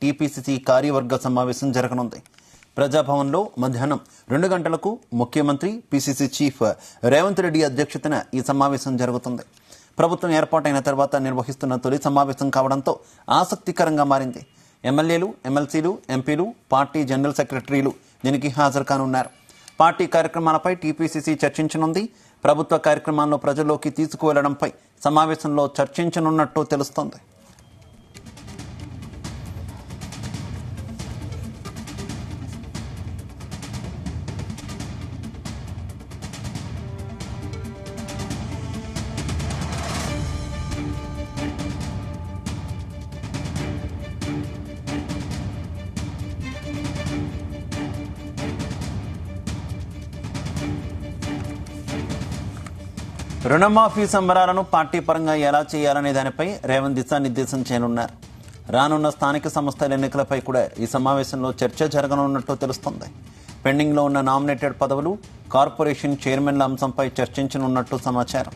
TPCC కార్యవర్గ సమావేశం జరగనుంది. ప్రజాభవన్లో మధ్యాహ్నం 2 గంటలకు ముఖ్యమంత్రి పీసీసీ చీఫ్ రేవంత్ రెడ్డి అధ్యక్షతన ఈ సమావేశం జరుగుతుంది. ప్రభుత్వం ఏర్పాటైన తర్వాత నిర్వహిస్తున్న తొలి సమావేశం కావడంతో ఆసక్తికరంగా మారింది. ఎమ్మెల్యేలు, ఎమ్మెల్సీలు, ఎంపీలు, పార్టీ జనరల్ సెక్రటరీలు దీనికి హాజరు కానున్నారు. పార్టీ కార్యక్రమాలపై టీపీసీసీ చర్చించనుంది. ప్రభుత్వ కార్యక్రమాలను ప్రజల్లోకి తీసుకువెళ్లడంపై సమావేశంలో చర్చించనున్నట్టు తెలుస్తోంది. రుణమాఫీ సంబరాలను పార్టీ పరంగా ఎలా చేయాలనే దానిపై రేవంత్ దిశానిర్దేశం చేయనున్నారు. రానున్న స్థానిక సంస్థల ఎన్నికలపై కూడా ఈ సమావేశంలో చర్చ జరగనున్నట్టు తెలుస్తోంది. పెండింగ్లో ఉన్న నామినేటెడ్ పదవులు, కార్పొరేషన్ చైర్మన్ల అంశంపై చర్చించనున్నట్టు సమాచారం.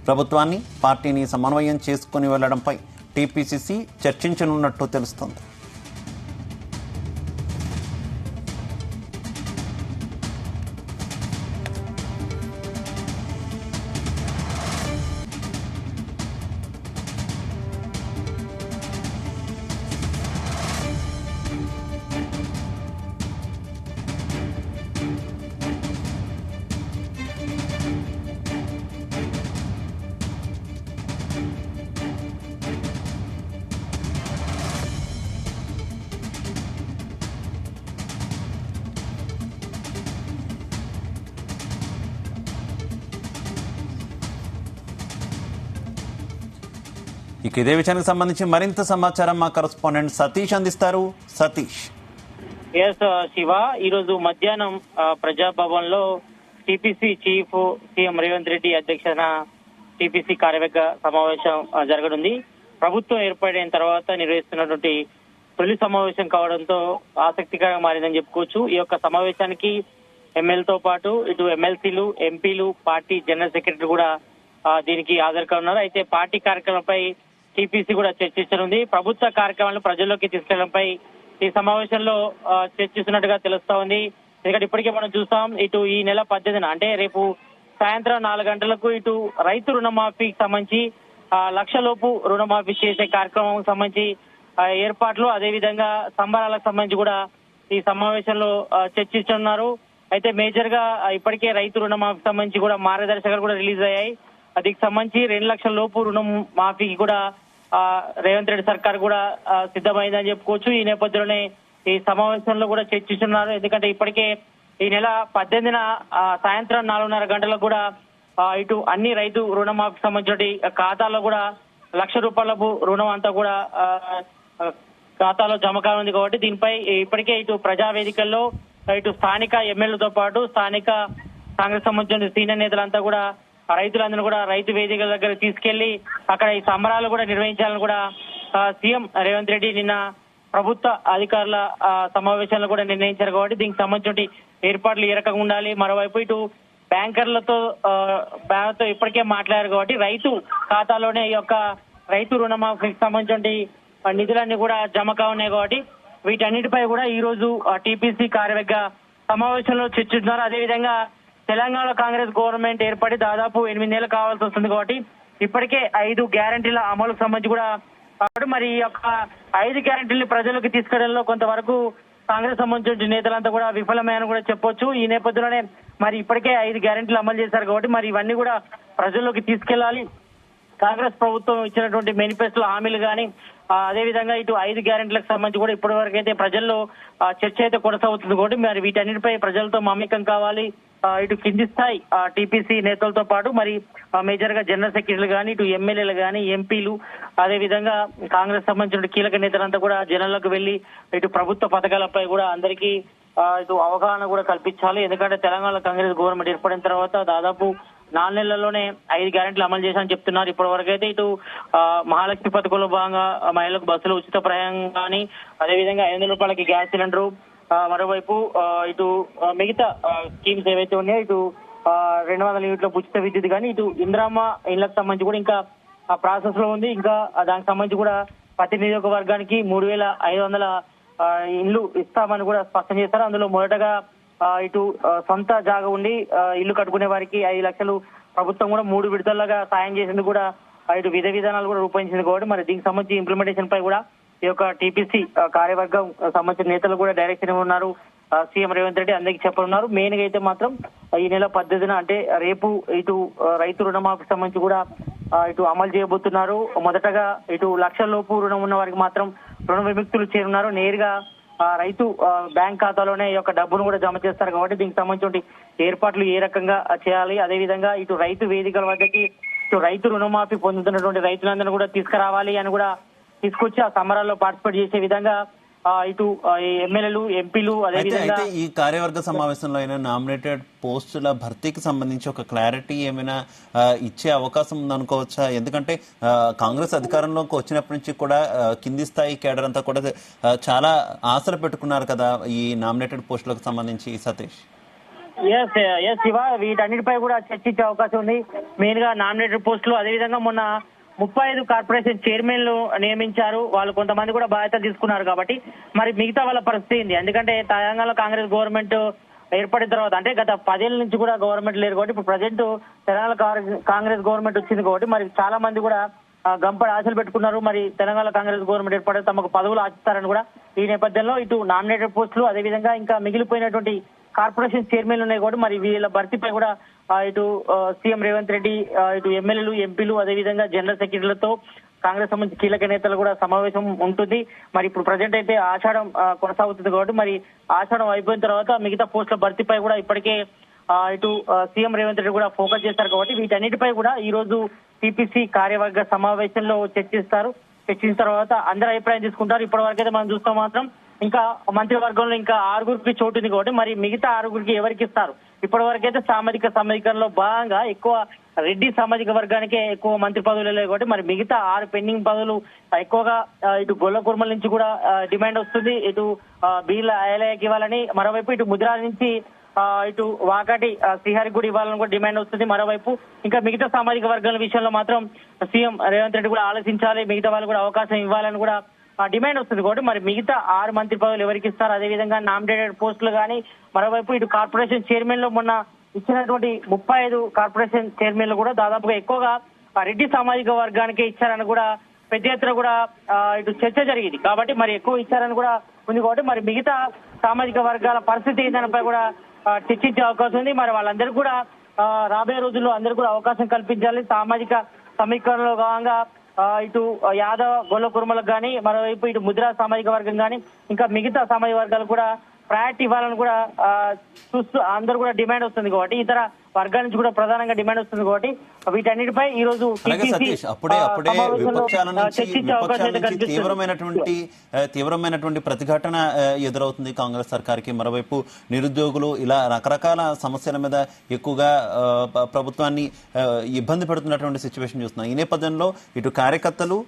ప్రభుత్వాన్ని, పార్టీని సమన్వయం చేసుకుని వెళ్లడంపై టీపీసీసీ చర్చించనున్నట్టు తెలుస్తోంది. ఇక ఇదే విషయానికి సంబంధించి మరింత సమాచారం మా కరెస్పాండెంట్ సతీష్ అందిస్తారు. సతీష్. శివ, ఈరోజు మధ్యాహ్నం ప్రజాభవన్ లో TPC chief CM Revanth Reddy అధ్యక్షతన టీపీసీ కార్యవర్గ సమావేశం జరగనుంది. ప్రభుత్వం ఏర్పడిన తర్వాత నిర్వహిస్తున్నటువంటి తొలి సమావేశం కావడంతో ఆసక్తికరంగా మారిందని చెప్పుకోవచ్చు. ఈ యొక్క సమావేశానికి ఎమ్మెల్యేతో పాటు ఇటు ఎమ్మెల్సీలు, ఎంపీలు, పార్టీ జనరల్ సెక్రటరీ కూడా దీనికి హాజరు కానున్నారు. అయితే పార్టీ కార్యక్రమంపై టీపీసీ కూడా చర్చించనుంది. ప్రభుత్వ కార్యక్రమాలను ప్రజల్లోకి తీసుకెళ్లడంపై ఈ సమావేశంలో చర్చిస్తున్నట్టుగా తెలుస్తా ఉంది. ఎందుకంటే ఇప్పటికే మనం చూస్తాం, ఇటు ఈ నెల 18న అంటే రేపు సాయంత్రం 4 గంటలకు ఇటు రైతు రుణమాఫీకి సంబంధించి 1 లక్షలోపు రుణమాఫీ చేసే కార్యక్రమం సంబంధించి ఏర్పాట్లు, అదేవిధంగా సంబరాలకు సంబంధించి కూడా ఈ సమావేశంలో చర్చిస్తున్నారు. అయితే మేజర్ గా ఇప్పటికే రైతు రుణమాఫీ సంబంధించి కూడా మార్గదర్శకాలు కూడా రిలీజ్ అయ్యాయి. దీనికి సంబంధించి 2 లక్షల లోపు రుణం మాఫీకి కూడా రేవంత్ రెడ్డి సర్కార్ కూడా సిద్ధమైందని చెప్పుకోవచ్చు. ఈ నేపథ్యంలోనే ఈ సమావేశంలో కూడా చర్చిస్తున్నారు. ఎందుకంటే ఇప్పటికే ఈ నెల 18న సాయంత్రం 4:30 గంటలకు కూడా ఇటు అన్ని రైతు రుణమాఫీకి సంబంధించిన ఖాతాల్లో కూడా 1 లక్ష రూపాయలకు రుణం అంతా కూడా ఖాతాలో జమ కానుంది. కాబట్టి దీనిపై ఇప్పటికే ఇటు ప్రజావేదికల్లో ఇటు స్థానిక ఎమ్మెల్యేలతో పాటు స్థానిక కాంగ్రెస్ సంబంధించిన సీనియర్ నేతలంతా కూడా రైతులందరూ కూడా రైతు వేదికల దగ్గర తీసుకెళ్లి అక్కడ ఈ సంబరాలు కూడా నిర్వహించాలని కూడా సీఎం రేవంత్ రెడ్డి నిన్న ప్రభుత్వ అధికారుల సమావేశంలో కూడా నిర్ణయించారు. కాబట్టి దీనికి సంబంధించిన ఏర్పాట్లు ఏ రకంగా ఉండాలి, మరోవైపు ఇటు బ్యాంకర్లతో ఇప్పటికే మాట్లాడారు. కాబట్టి రైతు ఖాతాలోనే ఈ యొక్క రైతు రుణమాఫీకి సంబంధించిన నిధులన్నీ కూడా జమ కావున్నాయి. కాబట్టి వీటన్నిటిపై కూడా ఈ రోజు టీపీసీ కార్యవర్గ సమావేశంలో చర్చిస్తున్నారు. అదేవిధంగా తెలంగాణ కాంగ్రెస్ గవర్నమెంట్ ఏర్పడి దాదాపు 8 నెలలు కావాల్సి వస్తుంది. కాబట్టి ఇప్పటికే 5 గ్యారంటీల అమలుకు సంబంధించి కూడా మరి ఈ యొక్క 5 గ్యారంటీలను ప్రజలకు తీసుకెళ్లడంలో కొంతవరకు కాంగ్రెస్ సంబంధించిన నేతలంతా కూడా విఫలమయ్యారని కూడా చెప్పొచ్చు. ఈ నేపథ్యంలోనే మరి ఇప్పటికే 5 గ్యారంటీలు అమలు చేశారు. కాబట్టి మరి ఇవన్నీ కూడా ప్రజల్లోకి తీసుకెళ్లాలి. కాంగ్రెస్ ప్రభుత్వం ఇచ్చినటువంటి మేనిఫెస్టో హామీలు కానీ అదేవిధంగా ఇటు 5 గ్యారెంటీలకు సంబంధించి కూడా ఇప్పటి వరకు అయితే ప్రజల్లో చర్చ అయితే కొనసాగుతుంది. కాబట్టి మరి వీటన్నిటిపై ప్రజలతో మమేకం కావాలి. ఇటు కింది స్థాయి టీపీసీ నేతలతో పాటు మరి మేజర్ గా జనరల్ సెక్రటరీలు కానీ, ఇటు ఎమ్మెల్యేలు కానీ, ఎంపీలు, అదేవిధంగా కాంగ్రెస్ సంబంధించిన కీలక నేతలంతా కూడా జనాలకు వెళ్లి ఇటు ప్రభుత్వ పథకాలపై కూడా అందరికీ ఇటు అవగాహన కూడా కల్పించాలి. ఎందుకంటే తెలంగాణ కాంగ్రెస్ గవర్నమెంట్ ఏర్పడిన తర్వాత దాదాపు 4 నెలల్లోనే 5 గ్యారెంటీలు అమలు చేశామని చెప్తున్నారు. ఇప్పటి వరకు అయితే ఇటు మహాలక్ష్మి పథకంలో భాగంగా మహిళలకు బస్సులో ఉచిత ప్రయాణం కానీ, అదేవిధంగా 500 రూపాయలకి గ్యాస్ సిలిండరు, మరోవైపు ఇటు మిగతా స్కీమ్స్ ఏవైతే ఉన్నాయో ఇటు 200 యూనిట్ల ఉచిత విద్యుత్ కానీ, ఇటు ఇందిరమ్మ ఇళ్లకు సంబంధించి కూడా ఇంకా ప్రాసెస్ లో ఉంది. ఇంకా దానికి సంబంధించి కూడా ప్రతి నియోజకవర్గానికి 3,500 ఇల్లు ఇస్తామని కూడా స్పష్టం చేశారు. అందులో మొదటగా ఇటు సొంత జాగా ఉండి ఇల్లు కట్టుకునే వారికి 5 లక్షలు ప్రభుత్వం కూడా 3 విడతలుగా సాయం చేసింది కూడా ఇటు విధానాలు కూడా రూపొందించింది కాబట్టి మరి దీనికి సంబంధించి ఇంప్లిమెంటేషన్ పై కూడా ఈ యొక్క టీపీసీ కార్యవర్గం సంబంధించిన నేతలు కూడా డైరెక్షన్ ఉన్నారు. సీఎం రేవంత్ రెడ్డి అందరికీ చెప్పనున్నారు. మెయిన్ గా అయితే మాత్రం ఈ నెల 18న అంటే రేపు ఇటు రైతు రుణమాఫీ సంబంధించి కూడా ఇటు అమలు చేయబోతున్నారు. మొదటగా ఇటు 1 లక్షల లోపు రుణం ఉన్న వారికి మాత్రం రుణ విముక్తులు చేరున్నారు. నేరుగా రైతు బ్యాంక్ ఖాతాలోనే ఈ యొక్క డబ్బును కూడా జమ చేస్తారు కాబట్టి దీనికి సంబంధించిన ఏర్పాట్లు ఏ రకంగా చేయాలి, అదేవిధంగా ఇటు రైతు వేదికల వద్దకి ఇటు రైతు రుణమాఫీ పొందుతున్నటువంటి రైతులందరినీ కూడా తీసుకురావాలి అని కూడా తీసుకొచ్చి ఆ సమరాల్లో పార్టిసిపేట్ చేసే విధంగా ఇటు ఎమ్మెల్యేలు, ఎంపీలు అదేవిధంగా ఈ కార్యవర్గ సమావేశంలో అయినా నామినేటెడ్ పోస్టుల భర్తీకి సంబంధించి ఒక క్లారిటీ ఏమైనా ఇచ్చే అవకాశం ఉందనుకోవచ్చా? ఎందుకంటే కాంగ్రెస్ అధికారంలోకి వచ్చినప్పటి నుంచి కూడా కింది స్థాయి కేడర్ అంతా కూడా చాలా ఆశలు పెట్టుకున్నారు కదా ఈ నామినేటెడ్ పోస్టులకు సంబంధించి. సతీష్ ఎస్ శివ, వీటన్నిటిపై కూడా చర్చించే అవకాశం ఉంది. మెయిన్ గా నామినేటెడ్ పోస్టులు, అదేవిధంగా మొన్న 35 కార్పొరేషన్ చైర్మన్లు నియమించారు. వాళ్ళు కొంతమంది కూడా బాధ్యత తీసుకున్నారు కాబట్టి మరి మిగతా వాళ్ళ పరిస్థితి ఏంది? ఎందుకంటే తెలంగాణలో కాంగ్రెస్ గవర్నమెంట్ ఏర్పడిన తర్వాత అంటే గత 10 ఏళ్ల నుంచి కూడా గవర్నమెంట్ లేరు కాబట్టి ఇప్పుడు ప్రజెంట్ తెలంగాణ కాంగ్రెస్ గవర్నమెంట్ వచ్చింది కాబట్టి మరి చాలా మంది కూడా గంపడి ఆశలు పెట్టుకున్నారు. మరి తెలంగాణ కాంగ్రెస్ గవర్నమెంట్ ఏర్పడితే తమకు పదవులు ఆశిస్తారని కూడా ఈ నేపథ్యంలో ఇటు నామినేటెడ్ పోస్టులు, అదేవిధంగా ఇంకా మిగిలిపోయినటువంటి కార్పొరేషన్ చైర్మన్లు ఉన్నాయి కూడా మరి వీళ్ళ భర్తీపై కూడా ఇటు సీఎం రేవంత్ రెడ్డి ఇటు ఎమ్మెల్యేలు, ఎంపీలు, అదేవిధంగా జనరల్ సెక్రటరీలతో కాంగ్రెస్ సంబంధించి కీలక నేతలు కూడా సమావేశం ఉంటుంది. మరి ఇప్పుడు ప్రజెంట్ అయితే ఆషాఢం కొనసాగుతుంది కాబట్టి మరి ఆషాఢం అయిపోయిన తర్వాత మిగతా పోస్టుల భర్తీపై కూడా ఇప్పటికే ఇటు సీఎం రేవంత్ రెడ్డి కూడా ఫోకస్ చేశారు కాబట్టి వీటన్నిటిపై కూడా ఈ రోజు టీపీసీ కార్యవర్గ సమావేశంలో చర్చిస్తారు. చర్చించిన తర్వాత అందరి అభిప్రాయం తీసుకుంటారు. ఇప్పటి వరకైతే మనం చూస్తాం మాత్రం ఇంకా మంత్రివర్గంలో ఇంకా 6గురికి చోటు ఉంది కాబట్టి మరి మిగతా 6గురికి ఎవరికి ఇస్తారు? ఇప్పటి వరకైతే సామాజిక సమీకరణలో భాగంగా ఎక్కువ రెడ్డి సామాజిక వర్గానికే ఎక్కువ మంత్రి పదవులు లేవు కాబట్టి మరి మిగతా 6 పెండింగ్ పదవులు ఎక్కువగా ఇటు గొల్ల కుర్మల నుంచి కూడా డిమాండ్ వస్తుంది. ఇటు బీర్ల ఐలయ్యకి ఇవ్వాలని, మరోవైపు ఇటు ముద్రా నుంచి ఇటు వాకాటి శ్రీహరికి కూడా ఇవ్వాలని కూడా డిమాండ్ వస్తుంది. మరోవైపు ఇంకా మిగతా సామాజిక వర్గాల విషయంలో మాత్రం సీఎం రేవంత్ రెడ్డి కూడా ఆలోచించాలి, మిగతా వాళ్ళు కూడా అవకాశం ఇవ్వాలని కూడా డిమాండ్ వస్తుంది కాబట్టి మరి మిగతా 6 మంత్రి పదవులు ఎవరికి ఇస్తారు? అదేవిధంగా నామినేటెడ్ పోస్టులు కానీ, మరోవైపు ఇటు కార్పొరేషన్ చైర్మన్ లో మొన్న ఇచ్చినటువంటి 35 కార్పొరేషన్ చైర్మన్లు కూడా దాదాపుగా ఎక్కువగా రెడ్డి సామాజిక వర్గానికే ఇచ్చారని కూడా పెద్ద ఎత్తున కూడా ఇటు చర్చ జరిగింది కాబట్టి మరి ఎక్కువ ఇచ్చారని కూడా ఉంది కాబట్టి మరి మిగతా సామాజిక వర్గాల పరిస్థితి దానిపై కూడా చర్చించే అవకాశం ఉంది. మరి వాళ్ళందరికీ కూడా రాబోయే రోజుల్లో అందరూ కూడా అవకాశం కల్పించాలి. సామాజిక సమీకరణలో భాగంగా ఇటు యాదవ గొల్ల కుర్మలకు కానీ, మరోవైపు ఇటు ముద్రా సామాజిక వర్గం కానీ, ఇంకా మిగతా సామాజిక వర్గాలు కూడా ప్రయారిటీ ఇవ్వాలని కూడా చూస్తూ అందరూ కూడా డిమాండ్ వస్తుంది కాబట్టి ఇతర వర్గాల నుంచి కూడా ప్రధానంగా డిమాండ్ వస్తుంది కాబట్టి వీటన్నిటిపై ఈ రోజు అప్పుడే విపక్షాల నుంచి తీవ్రమైనటువంటి ప్రతిఘటన ఎదురవుతుంది కాంగ్రెస్ సర్కార్కి. మరోవైపు నిరుద్యోగులు ఇలా రకరకాల సమస్యల మీద ఎక్కువగా ప్రభుత్వాన్ని ఇబ్బంది పెడుతున్నటువంటి సిచ్యువేషన్ చూస్తున్నాం. ఈ నేపథ్యంలో ఇటు కార్యకర్తలు,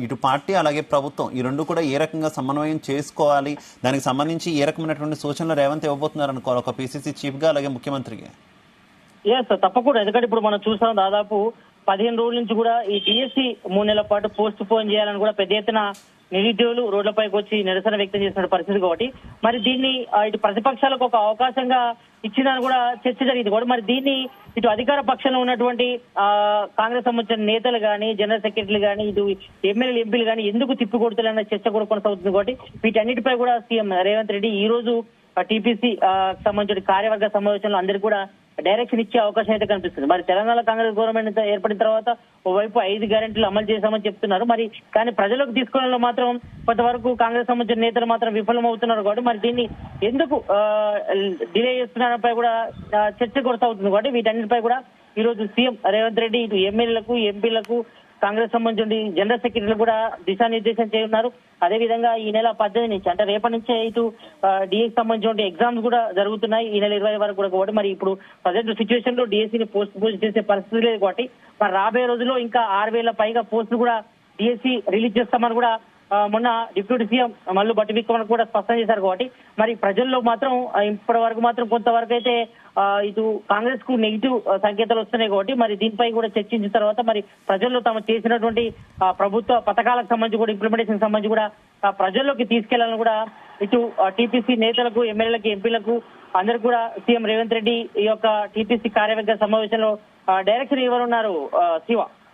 ఇటు పార్టీ, అలాగే ప్రభుత్వం ఈ రెండు కూడా ఏ రకంగా సమన్వయం చేసుకోవాలి, దానికి సంబంధించి ఏ రకమైనటువంటి సూచనలు రేవంత్ ఇవ్వబోతున్నారు అనుకోవాలి ఒక పీసీసీ చీఫ్ గా అలాగే ముఖ్యమంత్రిగా? తప్పకుండా. ఎందుకంటే ఇప్పుడు మనం చూసాం దాదాపు 15 రోజుల నుంచి కూడా ఈ డిఎస్సి 3 నెలల పాటు పోస్ట్ పోన్ చేయాలని కూడా పెద్ద ఎత్తున నిరుద్యోగులు రోడ్లపైకి వచ్చి నిరసన వ్యక్తం చేసిన పరిస్థితి కాబట్టి మరి దీన్ని ఇటు ప్రతిపక్షాలకు ఒక అవకాశంగా ఇచ్చిందని కూడా చర్చ జరిగింది కూడా మరి దీన్ని ఇటు అధికార పక్షంలో ఉన్నటువంటి కాంగ్రెస్ సంబంధించిన నేతలు కానీ, జనరల్ సెక్రటరీలు కానీ, ఇటు ఎమ్మెల్యేలు, ఎంపీలు కానీ ఎందుకు తిప్పికొడుతున్న చర్చ కూడా కొనసాగుతుంది కాబట్టి వీటన్నిటిపై కూడా సీఎం రేవంత్ రెడ్డి ఈ రోజు టీపీసీ సంబంధించిన కార్యవర్గ సమావేశంలో అందరికీ కూడా డైరెక్షన్ ఇచ్చే అవకాశం అయితే కనిపిస్తుంది. మరి తెలంగాణ కాంగ్రెస్ గవర్నమెంట్ ఏర్పడిన తర్వాత ఓవైపు 5 గ్యారెంటీలు అమలు చేశామని చెప్తున్నారు. మరి కానీ ప్రజలకు తీసుకోవడంలో మాత్రం కొంతవరకు కాంగ్రెస్ సంబంధించిన నేతలు మాత్రం విఫలమవుతున్నారు కాబట్టి మరి దీన్ని ఎందుకు డిలే చేస్తున్నారపై కూడా చర్చ కొనసాగుతుంది కాబట్టి వీటన్నిటిపై కూడా ఈ రోజు సీఎం రేవంత్ రెడ్డి ఇటు ఎమ్మెల్యేలకు, ఎంపీలకు, కాంగ్రెస్ సంబంధించిన జనరల్ సెక్రటరీలు కూడా దిశానిర్దేశం చేయనున్నారు. అదేవిధంగా ఈ నెల 18 నుంచి అంటే రేపటి నుంచే ఇటు డిఎస్సి సంబంధించిన ఎగ్జామ్స్ కూడా జరుగుతున్నాయి ఈ నెల 20 వరకు కూడా కాబట్టి మరి ఇప్పుడు ప్రజెంట్ సిచ్యువేషన్ లో డిఎస్సిని పోస్ట్ పోన్ చేసే పరిస్థితి లేదు కాబట్టి మరి రాబోయే రోజుల్లో ఇంకా 6,000 పైగా పోస్టులు కూడా డిఎస్సి రిలీజ్ చేస్తామని కూడా మొన్న డిప్యూటీ సీఎం మల్లు బట్టి విక్రమార్క కూడా స్పష్టం చేశారు కాబట్టి మరి ప్రజల్లో మాత్రం ఇప్పటి వరకు మాత్రం కొంతవరకు అయితే ఇటు కాంగ్రెస్ కు నెగిటివ్ సంకేతాలు వస్తున్నాయి కాబట్టి మరి దీనిపై కూడా చర్చించిన తర్వాత మరి ప్రజల్లో తాము చేసినటువంటి ప్రభుత్వ పథకాలకు సంబంధించి కూడా ఇంప్లిమెంటేషన్ సంబంధించి కూడా ప్రజల్లోకి తీసుకెళ్లాలని కూడా ఇటు టీపీసీ నేతలకు ఎమ్మెల్యేలకు ఎంపీలకు అందరూ కూడా సీఎం రేవంత్ రెడ్డి ఈ యొక్క టీపీసీ కార్యవర్గ సమావేశంలో డైరెక్షన్ ఇవ్వనున్నారు శివ.